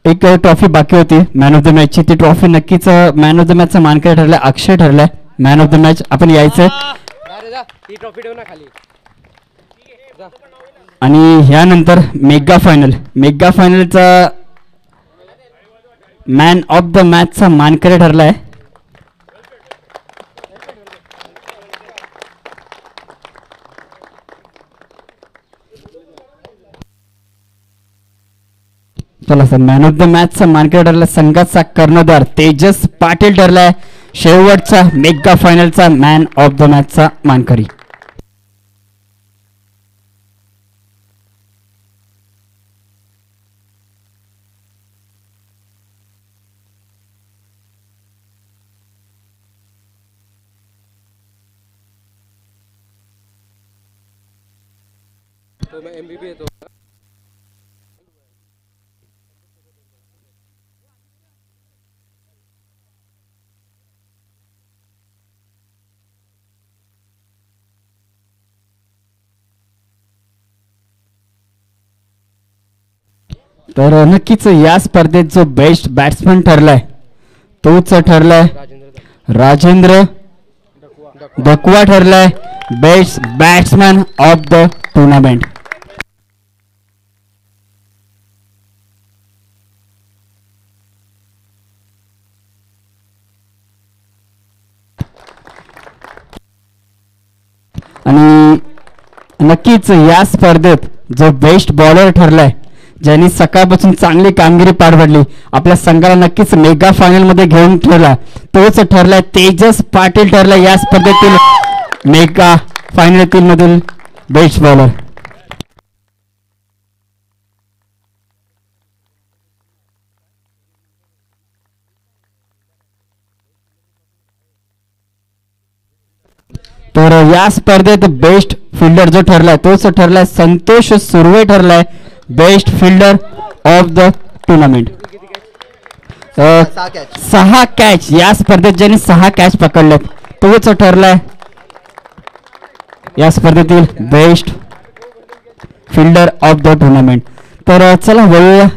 एक ट्रॉफी बाकी होती मॅन ऑफ द मॅचची. ती ट्रॉफी नक्कीच मॅन ऑफ द मॅचचा मानकरी ठरलाय, अक्षय ठरलाय मॅन ऑफ द मॅच. आपण यायचंय आणि ह्यानंतर मेगा फायनलचा मॅन ऑफ द मॅचचा मानकरी ठरलाय चला सर. मॅन ऑफ द मॅचचा मानकरी ठरला संघाचा कर्णधार तेजस पाटील ठरलाय शेवटचा मेगा फायनलचा मॅन ऑफ द मॅचचा मानकरी. तो मैं MVP है तो तर नक्कीच या स्पर्धेत जो बेस्ट बॅट्समन ठरलाय तोच ठरलाय राजेंद्र दकुआ ठरलाय best batsman of the tournament. आणि नक्कीच या स्पर्धेत जो बेस्ट बॉलर ठरलाय ज्यांनी सकाळपासून चांगली कामगिरी पार पाडली आपल्या संघाला नक्कीच मेगा फायनल मध्ये घेऊन ठेवला तोच ठरलाय तेजस पाटील ठरलाय या स्पर्धेतील मेगा फायनल मधील बेस्ट बॉलर. तर या स्पर्धेत बेस्ट फिल्डर जो ठरलाय तोच ठरलाय संतोष सुर्वे ठरलाय best fielder of the tournament. 6 catch या स्पर्धेत ज्यांनी 6 कॅच पकडलेत तोच ठरलाय या स्पर्धेतील best fielder of the tournament. तर चला वळूया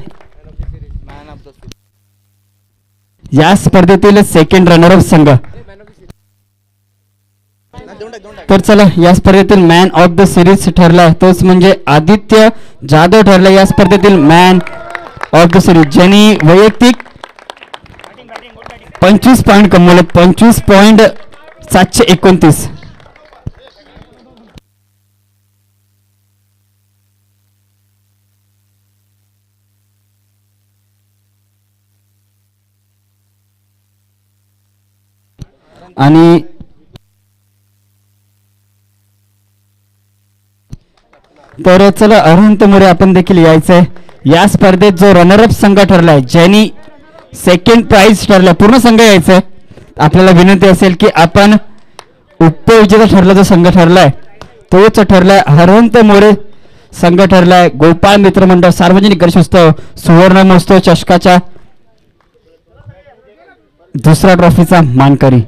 या स्पर्धेतील सेकंड रनर अप संघ. तर चला या स्पर्धेतील मॅन ऑफ द सिरीज ठरलाय तोच म्हणजे आदित्य जाधव ठरलाय या स्पर्धेतील मॅन ऑफ द सिरीज ज्यांनी वैयक्तिक 25 पॉईंट कमवले 25.729. आणि तर चला अरहंत मोरे आपण देखील यायचंय या स्पर्धेत जो रनरअप संघ ठरलाय ज्यांनी सेकंड प्राइज ठरलाय पूर्ण संघ यायचंय. आपल्याला विनंती असेल की आपण उपविजेता ठरला जो संघ ठरलाय तोच ठरलाय अरहंत मोरे संघ ठरलाय गोपाळ मित्र मंडळ सार्वजनिक गणेशोत्सव सुवर्ण महोत्सव चषकाच्या दुसऱ्या ट्रॉफीचा मानकरी.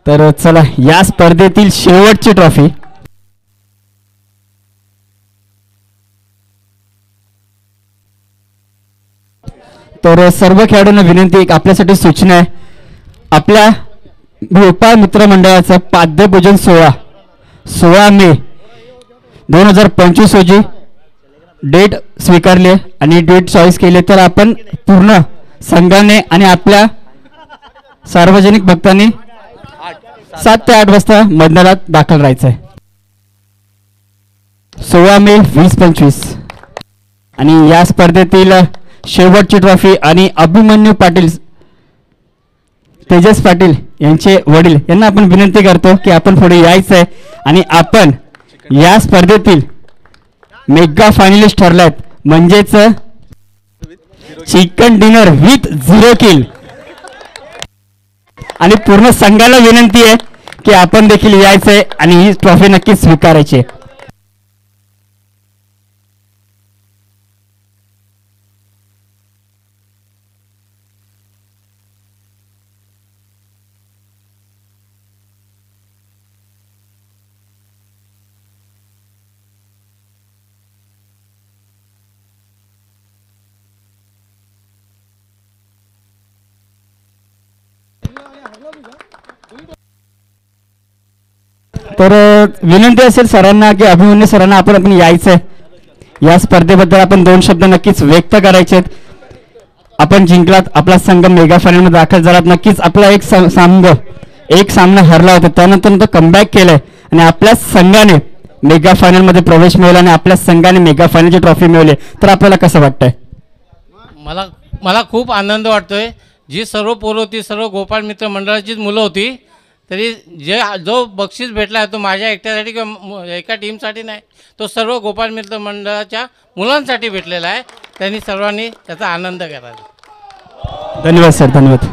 तर चला या स्पर्धेतील शेवटची ट्रॉफी तर सर्व खेळाडूंना विनंती एक आपल्यासाठी सूचना आहे. आपल्या गोपाळ मित्र मंडळाचा पाद्यपूजन 16 मे 2025 रोजी डेट स्वीकारली आणि डेट चॉईस केली तर आपण पूर्ण संघाने आणि आपल्या सार्वजनिक भक्तांनी 7 ते 8 वाजता मैदानात दाखल राहायचंय. 16 मे 2025 आणि या स्पर्धेतील शेवटची ट्रॉफी आणि अभिमन्यू पाटील तेजस पाटील यांचे वडील यांना आपण विनंती करतो की आपण पुढे यायचंय आणि आपण या स्पर्धेतील मेगा फायनलिस्ट ठरल्यात, म्हणजेच चिकन डिनर विथ 0 किल. आणि पूर्ण संघाला विनंती आहे की आपण देखील यायचंय आणि ही ट्रॉफी नक्कीच स्वीकारायची आहे. तर विनंती असेल सरांना की अभिमन्यू सरांना आपण यायचंय. या स्पर्धेबद्दल आपण 2 शब्द नक्कीच व्यक्त करायचे आहेत. आपण जिंकलात, आपला संघ मेगा फायनल मध्ये दाखल झालात. नक्कीच आपला एक सामना हरला होता, त्यानंतर तो कमबॅक केलाय आणि आपल्या संघाने मेगा फायनल मध्ये प्रवेश मिळवला आणि आपल्या संघाने मेगा फायनलची ट्रॉफी मिळवली. तर आपल्याला कसं वाटतंय? मला खूप आनंद वाटतोय. जी सर्व पोरं होती, सर्व गोपाळ मित्र मंडळाचीच मुलं होती, तरी जो बक्षीस भेटला आहे तो माझ्या एकट्यासाठी किंवा एका टीमसाठी नाही, तो सर्व गोपाळ मित्र मंडळाच्या मुलांसाठी भेटलेला आहे. त्यांनी सर्वांनी त्याचा आनंद करावा. धन्यवाद सर, धन्यवाद.